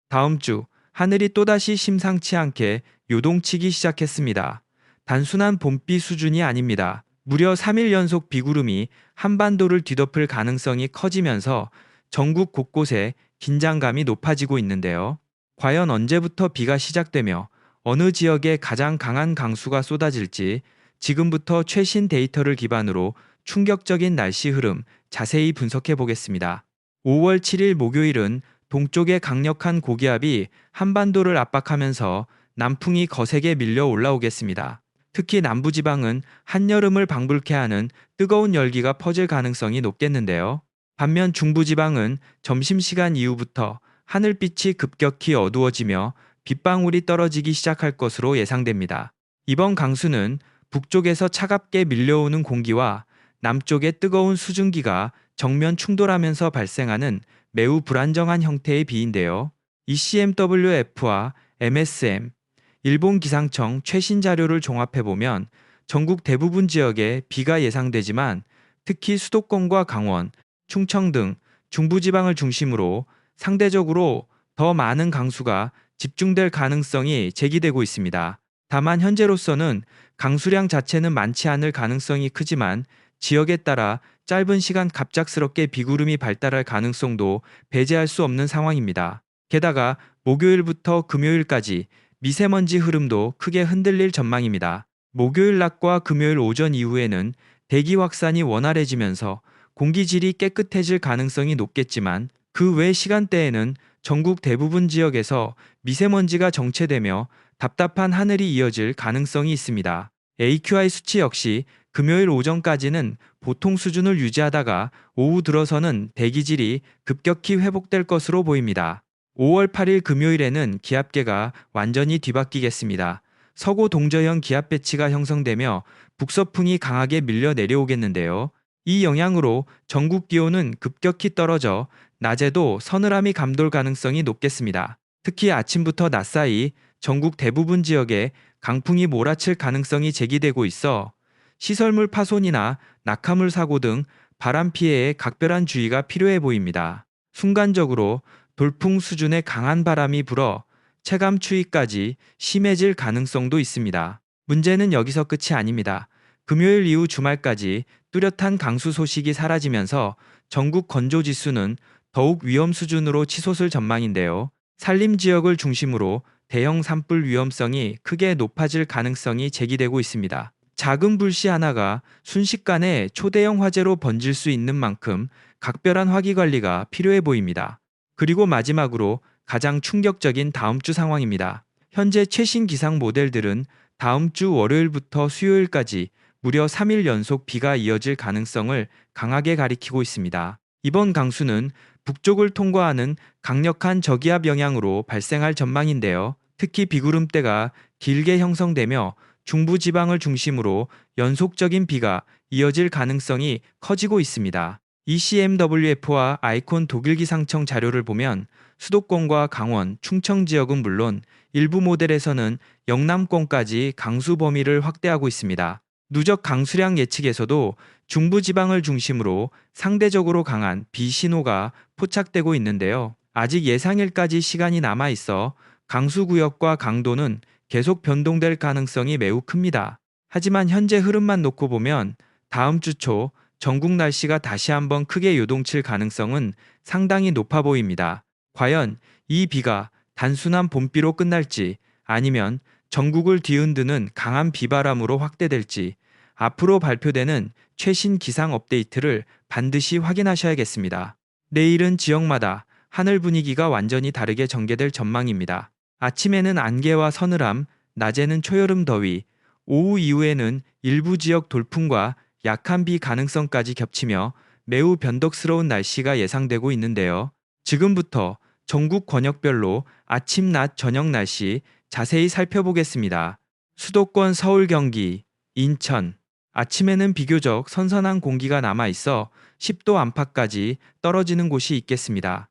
다음 주 하늘이 또다시 심상치 않게 요동치기 시작했습니다. 단순한 봄비 수준이 아닙니다. 무려 3일 연속 비구름이 한반도를 뒤덮을 가능성이 커지면서 전국 곳곳에 긴장감이 높아지고 있는데요. 과연 언제부터 비가 시작되며 어느 지역에 가장 강한 강수가 쏟아질지 지금부터 최신 데이터를 기반으로 충격적인 날씨 흐름 자세히 분석해 보겠습니다. 5월 7일 목요일은 동쪽의 강력한 고기압이 한반도를 압박하면서 남풍이 거세게 밀려 올라오겠습니다. 특히 남부지방은 한여름을 방불케 하는 뜨거운 열기가 퍼질 가능성이 높겠는데요. 반면 중부지방은 점심시간 이후부터 하늘빛이 급격히 어두워지며 빗방울이 떨어지기 시작할 것으로 예상됩니다. 이번 강수는 북쪽에서 차갑게 밀려오는 공기와 남쪽의 뜨거운 수증기가 정면 충돌하면서 발생하는 매우 불안정한 형태의 비인데요. ECMWF와 MSM, 일본 기상청 최신 자료를 종합해보면 전국 대부분 지역에 비가 예상되지만 특히 수도권과 강원, 충청 등 중부지방을 중심으로 상대적으로 더 많은 강수가 집중될 가능성이 제기되고 있습니다. 다만 현재로서는 강수량 자체는 많지 않을 가능성이 크지만 지역에 따라 짧은 시간 갑작스럽게 비구름이 발달할 가능성도 배제할 수 없는 상황입니다. 게다가 목요일부터 금요일까지 미세먼지 흐름도 크게 흔들릴 전망입니다. 목요일 낮과 금요일 오전 이후에는 대기 확산이 원활해지면서 공기질이 깨끗해질 가능성이 높겠지만 그 외 시간대에는 전국 대부분 지역에서 미세먼지가 정체되며 답답한 하늘이 이어질 가능성이 있습니다. AQI 수치 역시 금요일 오전까지는 보통 수준을 유지하다가 오후 들어서는 대기질이 급격히 회복될 것으로 보입니다. 5월 8일 금요일에는 기압계가 완전히 뒤바뀌겠습니다. 서고 동저형 기압 배치가 형성되며 북서풍이 강하게 밀려 내려오겠는데요. 이 영향으로 전국 기온은 급격히 떨어져 낮에도 서늘함이 감돌 가능성이 높겠습니다. 특히 아침부터 낮 사이 전국 대부분 지역에 강풍이 몰아칠 가능성이 제기되고 있어 시설물 파손이나 낙하물 사고 등 바람 피해에 각별한 주의가 필요해 보입니다. 순간적으로 돌풍 수준의 강한 바람이 불어 체감 추위까지 심해질 가능성도 있습니다. 문제는 여기서 끝이 아닙니다. 금요일 이후 주말까지 뚜렷한 강수 소식이 사라지면서 전국 건조 지수는 더욱 위험 수준으로 치솟을 전망인데요. 산림 지역을 중심으로 대형 산불 위험성이 크게 높아질 가능성이 제기되고 있습니다. 작은 불씨 하나가 순식간에 초대형 화재로 번질 수 있는 만큼 각별한 화기 관리가 필요해 보입니다. 그리고 마지막으로 가장 충격적인 다음 주 상황입니다. 현재 최신 기상 모델들은 다음 주 월요일부터 수요일까지 무려 3일 연속 비가 이어질 가능성을 강하게 가리키고 있습니다. 이번 강수는 북쪽을 통과하는 강력한 저기압 영향으로 발생할 전망인데요. 특히 비구름대가 길게 형성되며 중부지방을 중심으로 연속적인 비가 이어질 가능성이 커지고 있습니다. ECMWF와 아이콘 독일 기상청 자료를 보면 수도권과 강원, 충청 지역은 물론 일부 모델에서는 영남권까지 강수 범위를 확대하고 있습니다. 누적 강수량 예측에서도 중부지방을 중심으로 상대적으로 강한 비 신호가 포착되고 있는데요. 아직 예상일까지 시간이 남아 있어 강수구역과 강도는 계속 변동될 가능성이 매우 큽니다. 하지만 현재 흐름만 놓고 보면 다음 주 초 전국 날씨가 다시 한번 크게 요동칠 가능성은 상당히 높아 보입니다. 과연 이 비가 단순한 봄비로 끝날지 아니면 전국을 뒤흔드는 강한 비바람으로 확대될지 앞으로 발표되는 최신 기상 업데이트를 반드시 확인하셔야겠습니다. 내일은 지역마다 하늘 분위기가 완전히 다르게 전개될 전망입니다. 아침에는 안개와 서늘함, 낮에는 초여름 더위, 오후 이후에는 일부 지역 돌풍과 약한 비 가능성까지 겹치며 매우 변덕스러운 날씨가 예상되고 있는데요. 지금부터 전국 권역별로 아침, 낮, 저녁 날씨 자세히 살펴보겠습니다. 수도권 서울, 경기, 인천. 아침에는 비교적 선선한 공기가 남아 있어 10도 안팎까지 떨어지는 곳이 있겠습니다.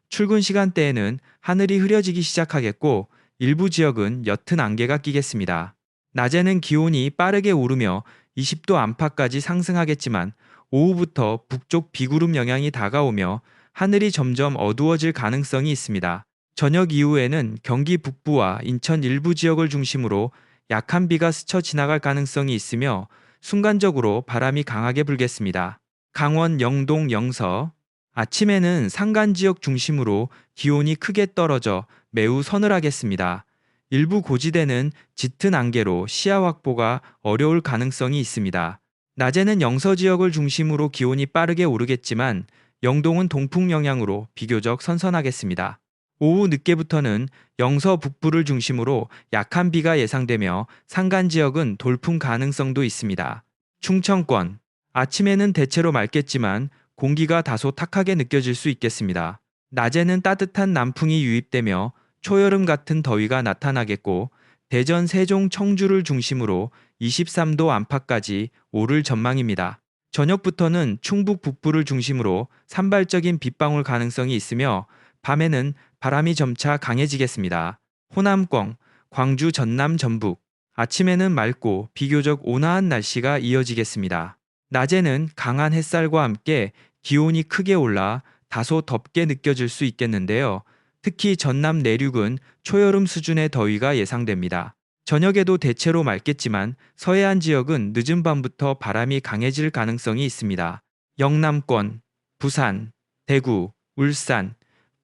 출근 시간대에는 하늘이 흐려지기 시작하겠고 일부 지역은 옅은 안개가 끼겠습니다. 낮에는 기온이 빠르게 오르며 20도 안팎까지 상승하겠지만 오후부터 북쪽 비구름 영향이 다가오며 하늘이 점점 어두워질 가능성이 있습니다. 저녁 이후에는 경기 북부와 인천 일부 지역을 중심으로 약한 비가 스쳐 지나갈 가능성이 있으며 순간적으로 바람이 강하게 불겠습니다. 강원 영동 영서 아침에는 산간 지역 중심으로 기온이 크게 떨어져 매우 서늘하겠습니다. 일부 고지대는 짙은 안개로 시야 확보가 어려울 가능성이 있습니다. 낮에는 영서 지역을 중심으로 기온이 빠르게 오르겠지만 영동은 동풍 영향으로 비교적 선선하겠습니다. 오후 늦게부터는 영서 북부를 중심으로 약한 비가 예상되며 산간 지역은 돌풍 가능성도 있습니다. 충청권 아침에는 대체로 맑겠지만 공기가 다소 탁하게 느껴질 수 있겠습니다. 낮에는 따뜻한 남풍이 유입되며 초여름 같은 더위가 나타나겠고 대전, 세종, 청주를 중심으로 23도 안팎까지 오를 전망입니다. 저녁부터는 충북 북부를 중심으로 산발적인 빗방울 가능성이 있으며 밤에는 바람이 점차 강해지겠습니다. 호남권, 광주, 전남, 전북 아침에는 맑고 비교적 온화한 날씨가 이어지겠습니다. 낮에는 강한 햇살과 함께 기온이 크게 올라 다소 덥게 느껴질 수 있겠는데요. 특히 전남 내륙은 초여름 수준의 더위가 예상됩니다. 저녁에도 대체로 맑겠지만 서해안 지역은 늦은 밤부터 바람이 강해질 가능성이 있습니다. 영남권, 부산, 대구, 울산,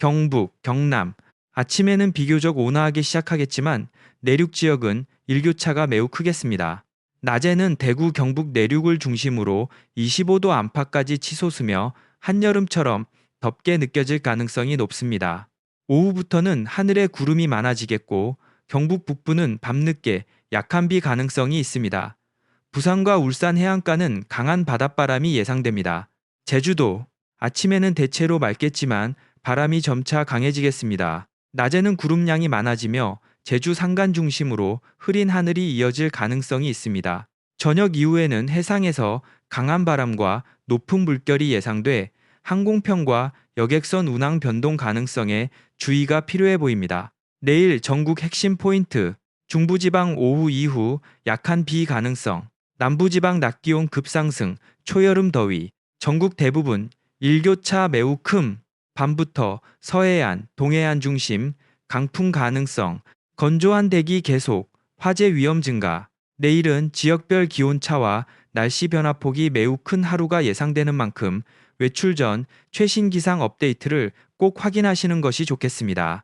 경북, 경남 아침에는 비교적 온화하게 시작하겠지만 내륙 지역은 일교차가 매우 크겠습니다. 낮에는 대구, 경북 내륙을 중심으로 25도 안팎까지 치솟으며 한여름처럼 덥게 느껴질 가능성이 높습니다. 오후부터는 하늘에 구름이 많아지겠고 경북 북부는 밤늦게 약한 비 가능성이 있습니다. 부산과 울산 해안가는 강한 바닷바람이 예상됩니다. 제주도 아침에는 대체로 맑겠지만 바람이 점차 강해지겠습니다. 낮에는 구름량이 많아지며 제주 산간 중심으로 흐린 하늘이 이어질 가능성이 있습니다. 저녁 이후에는 해상에서 강한 바람과 높은 물결이 예상돼 항공편과 여객선 운항 변동 가능성에 주의가 필요해 보입니다. 내일 전국 핵심 포인트, 중부지방 오후 이후 약한 비 가능성, 남부지방 낮 기온 급상승, 초여름 더위, 전국 대부분 일교차 매우 큼, 밤부터 서해안, 동해안 중심, 강풍 가능성, 건조한 대기 계속, 화재 위험 증가. 내일은 지역별 기온차와 날씨 변화폭이 매우 큰 하루가 예상되는 만큼 외출 전 최신 기상 업데이트를 꼭 확인하시는 것이 좋겠습니다.